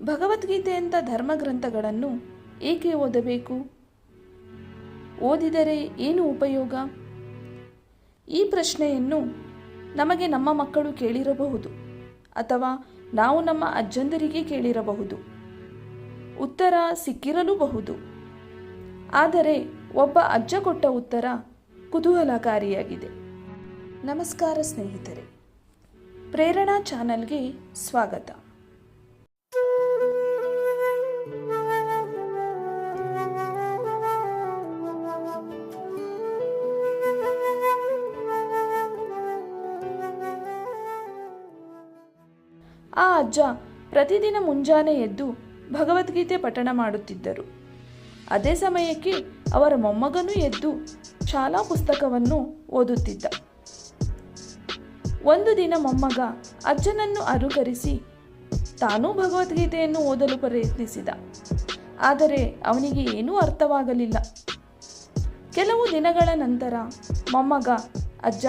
ಭಗವದ್ಗೀತೆಯಂಥ ಧರ್ಮಗ್ರಂಥಗಳನ್ನು ಏಕೆ ಓದಬೇಕು? ಓದಿದರೆ ಏನು ಉಪಯೋಗ? ಈ ಪ್ರಶ್ನೆಯನ್ನು ನಮಗೆ ನಮ್ಮ ಮಕ್ಕಳು ಕೇಳಿರಬಹುದು, ಅಥವಾ ನಾವು ನಮ್ಮ ಅಜ್ಜಂದರಿಗೆ ಕೇಳಿರಬಹುದು. ಉತ್ತರ ಸಿಕ್ಕಿರಲೂಬಹುದು. ಆದರೆ ಒಬ್ಬ ಅಜ್ಜ ಕೊಟ್ಟ ಉತ್ತರ ಕುತೂಹಲಕಾರಿಯಾಗಿದೆ. ನಮಸ್ಕಾರ ಸ್ನೇಹಿತರೆ, ಪ್ರೇರಣಾ ಚಾನಲ್ಗೆ ಸ್ವಾಗತ. ಆ ಅಜ್ಜ ಪ್ರತಿದಿನ ಮುಂಜಾನೆ ಎದ್ದು ಭಗವದ್ಗೀತೆ ಪಠಣ ಮಾಡುತ್ತಿದ್ದರು. ಅದೇ ಸಮಯಕ್ಕೆ ಅವರ ಮೊಮ್ಮಗನೂ ಎದ್ದು ಶಾಲಾ ಪುಸ್ತಕವನ್ನು ಓದುತ್ತಿದ್ದ. ಒಂದು ದಿನ ಮೊಮ್ಮಗ ಅಜ್ಜನನ್ನು ಅನುಕರಿಸಿ ತಾನೂ ಭಗವದ್ಗೀತೆಯನ್ನು ಓದಲು ಪ್ರಯತ್ನಿಸಿದ. ಆದರೆ ಅವನಿಗೆ ಏನೂ ಅರ್ಥವಾಗಲಿಲ್ಲ. ಕೆಲವು ದಿನಗಳ ನಂತರ ಮೊಮ್ಮಗ, ಅಜ್ಜ,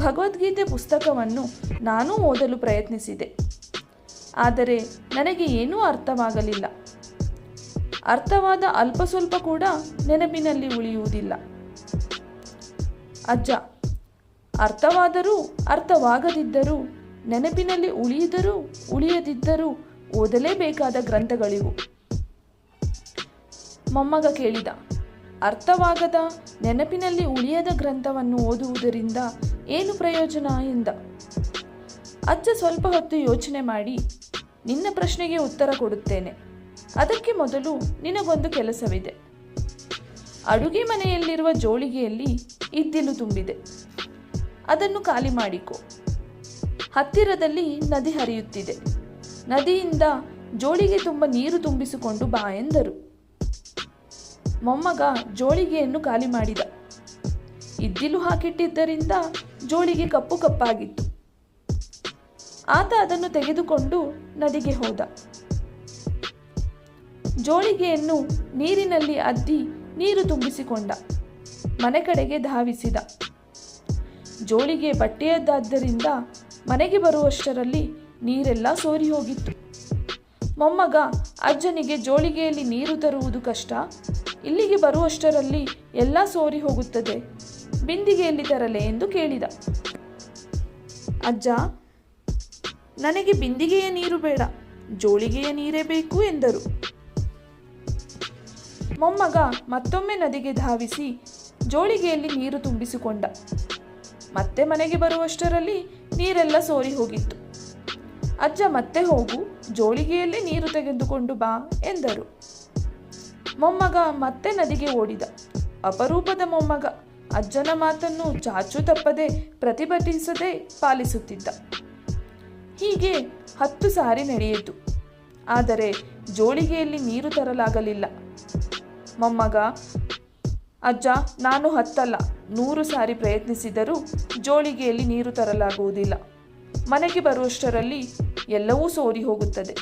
ಭಗವದ್ಗೀತೆ ಪುಸ್ತಕವನ್ನು ನಾನೂ ಓದಲು ಪ್ರಯತ್ನಿಸಿದೆ, ಆದರೆ ನನಗೆ ಏನೂ ಅರ್ಥವಾಗಲಿಲ್ಲ. ಅರ್ಥವಾದ ಅಲ್ಪ ಸ್ವಲ್ಪ ಕೂಡ ನೆನಪಿನಲ್ಲಿ ಉಳಿಯುವುದಿಲ್ಲ. ಅಜ್ಜ, ಅರ್ಥವಾದರೂ ಅರ್ಥವಾಗದಿದ್ದರೂ ನೆನಪಿನಲ್ಲಿ ಉಳಿಯಿದರೂ ಉಳಿಯದಿದ್ದರೂ ಓದಲೇಬೇಕಾದ ಗ್ರಂಥಗಳಿವು. ಮೊಮ್ಮಗ ಕೇಳಿದ, ಅರ್ಥವಾಗದ, ನೆನಪಿನಲ್ಲಿ ಉಳಿಯದ ಗ್ರಂಥವನ್ನು ಓದುವುದರಿಂದ ಏನು ಪ್ರಯೋಜನ ಎಂದ. ಅಜ್ಜ ಸ್ವಲ್ಪ ಹೊತ್ತು ಯೋಚನೆ ಮಾಡಿ, ನಿನ್ನ ಪ್ರಶ್ನೆಗೆ ಉತ್ತರ ಕೊಡುತ್ತೇನೆ. ಅದಕ್ಕೆ ಮೊದಲು ನಿನಗೊಂದು ಕೆಲಸವಿದೆ. ಅಡುಗೆ ಮನೆಯಲ್ಲಿರುವ ಜೋಳಿಗೆಯಲ್ಲಿ ಇದ್ದಿಲು ತುಂಬಿದೆ, ಅದನ್ನು ಖಾಲಿ ಮಾಡಿಕೊ. ಹತ್ತಿರದಲ್ಲಿ ನದಿ ಹರಿಯುತ್ತಿದೆ, ನದಿಯಿಂದ ಜೋಳಿಗೆ ತುಂಬ ನೀರು ತುಂಬಿಸಿಕೊಂಡು ಬಾ ಎಂದರು. ಮೊಮ್ಮಗ ಜೋಳಿಗೆಯನ್ನು ಖಾಲಿ ಮಾಡಿದ. ಇದ್ದಿಲು ಹಾಕಿಟ್ಟಿದ್ದರಿಂದ ಜೋಳಿಗೆ ಕಪ್ಪು ಕಪ್ಪಾಗಿತ್ತು. ಆತ ಅದನ್ನು ತೆಗೆದುಕೊಂಡು ನದಿಗೆ ಹೋದ. ಜೋಳಿಗೆಯನ್ನು ನೀರಿನಲ್ಲಿ ಅದ್ದಿ ನೀರು ತುಂಬಿಸಿಕೊಂಡ. ಮನೆ ಕಡೆಗೆ ಧಾವಿಸಿದ. ಜೋಳಿಗೆ ಬಟ್ಟೆಯದ್ದಾದ್ದರಿಂದ ಮನೆಗೆ ಬರುವಷ್ಟರಲ್ಲಿ ನೀರೆಲ್ಲ ಸೋರಿ ಹೋಗಿತ್ತು. ಮೊಮ್ಮಗ ಅಜ್ಜನಿಗೆ ಜೋಳಿಗೆಯಲ್ಲಿ ನೀರು ತರುವುದು ಕಷ್ಟ, ಇಲ್ಲಿಗೆ ಬರುವಷ್ಟರಲ್ಲಿ ಎಲ್ಲ ಸೋರಿ ಹೋಗುತ್ತದೆ, ಬಿಂದಿಗೆಯಲ್ಲಿ ತರಲೆ ಎಂದು ಕೇಳಿದ. ಅಜ್ಜ, ನನಗೆ ಬಿಂದಿಗೆಯ ನೀರು ಬೇಡ, ಜೋಳಿಗೆಯ ನೀರೇ ಬೇಕು ಎಂದರು. ಮೊಮ್ಮಗ ಮತ್ತೊಮ್ಮೆ ನದಿಗೆ ಧಾವಿಸಿ ಜೋಳಿಗೆಯಲ್ಲಿ ನೀರು ತುಂಬಿಸಿಕೊಂಡ. ಮತ್ತೆ ಮನೆಗೆ ಬರುವಷ್ಟರಲ್ಲಿ ನೀರೆಲ್ಲ ಸೋರಿ ಹೋಗಿತ್ತು. ಅಜ್ಜ ಮತ್ತೆ ಹೋಗು, ಜೋಳಿಗೆಯಲ್ಲೇ ನೀರು ತೆಗೆದುಕೊಂಡು ಬಾ ಎಂದರು. ಮೊಮ್ಮಗ ಮತ್ತೆ ನದಿಗೆ ಓಡಿದ. ಅಪರೂಪದ ಮೊಮ್ಮಗ ಅಜ್ಜನ ಮಾತನ್ನು ಚಾಚೂ ತಪ್ಪದೆ ಪ್ರತಿಭಟಿಸದೆ ಪಾಲಿಸುತ್ತಿದ್ದ. ಹೀಗೆ 10 ಸಾರಿ ನಡೆಯಿತು. ಆದರೆ ಜೋಳಿಗೆಯಲ್ಲಿ ನೀರು ತರಲಾಗಲಿಲ್ಲ. ಮೊಮ್ಮಗ, ಅಜ್ಜ, ನಾನು 10 ಅಲ್ಲ 100 ಸಾರಿ ಪ್ರಯತ್ನಿಸಿದರೂ ಜೋಳಿಗೆಯಲ್ಲಿ ನೀರು ತರಲಾಗುವುದಿಲ್ಲ, ಮನೆಗೆ ಬರುವಷ್ಟರಲ್ಲಿ ಎಲ್ಲವೂ ಸೋರಿ ಹೋಗುತ್ತದೆ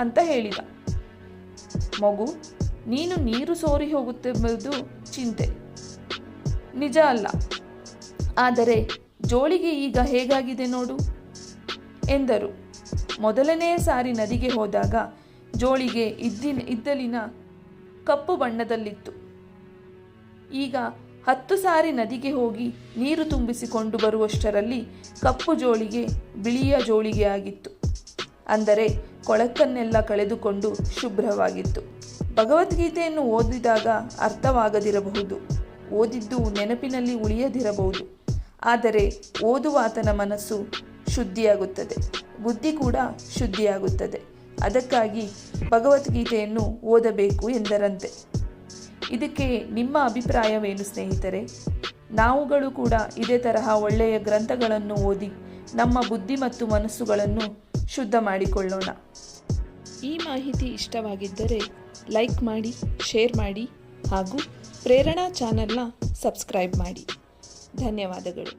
ಅಂತ ಹೇಳಿದ. ಮಗು, ನೀನು ನೀರು ಸೋರಿ ಹೋಗುತ್ತೆಂಬುದು ಚಿಂತೆ, ನಿಜ ಅಲ್ಲ. ಆದರೆ ಜೋಳಿಗೆ ಈಗ ಹೇಗಾಗಿದೆ ನೋಡು ಎಂದರು. ಮೊದಲನೆಯ ಸಾರಿ ನದಿಗೆ ಹೋದಾಗ ಜೋಳಿಗೆ ಇದ್ದಲಿನ ಕಪ್ಪು ಬಣ್ಣದಲ್ಲಿತ್ತು. ಈಗ 10 ಸಾರಿ ನದಿಗೆ ಹೋಗಿ ನೀರು ತುಂಬಿಸಿಕೊಂಡು ಬರುವಷ್ಟರಲ್ಲಿ ಕಪ್ಪು ಜೋಳಿಗೆ ಬಿಳಿಯ ಜೋಳಿಗೆ ಆಗಿತ್ತು. ಅಂದರೆ ಕೊಳಕನ್ನೆಲ್ಲ ಕಳೆದುಕೊಂಡು ಶುಭ್ರವಾಗಿತ್ತು. ಭಗವದ್ಗೀತೆಯನ್ನು ಓದಿದಾಗ ಅರ್ಥವಾಗದಿರಬಹುದು, ಓದಿದ್ದು ನೆನಪಿನಲ್ಲಿ ಉಳಿಯದಿರಬಹುದು. ಆದರೆ ಓದುವಾತನ ಮನಸ್ಸು ಶುದ್ಧಿಯಾಗುತ್ತದೆ, ಬುದ್ಧಿ ಕೂಡ ಶುದ್ಧಿಯಾಗುತ್ತದೆ. ಅದಕ್ಕಾಗಿ ಭಗವದ್ಗೀತೆಯನ್ನು ಓದಬೇಕು ಎಂದರಂತೆ. ಇದಕ್ಕೆ ನಿಮ್ಮ ಅಭಿಪ್ರಾಯವೇನು ಸ್ನೇಹಿತರೆ? ನಾವುಗಳು ಕೂಡ ಇದೇ ತರಹ ಒಳ್ಳೆಯ ಗ್ರಂಥಗಳನ್ನು ಓದಿ ನಮ್ಮ ಬುದ್ಧಿ ಮತ್ತು ಮನಸ್ಸುಗಳನ್ನು ಶುದ್ಧ ಮಾಡಿಕೊಳ್ಳೋಣ. ಈ ಮಾಹಿತಿ ಇಷ್ಟವಾಗಿದ್ದರೆ ಲೈಕ್ ಮಾಡಿ, ಶೇರ್ ಮಾಡಿ ಹಾಗೂ ಪ್ರೇರಣಾ ಚಾನಲ್ನ ಸಬ್ಸ್ಕ್ರೈಬ್ ಮಾಡಿ. ಧನ್ಯವಾದಗಳು.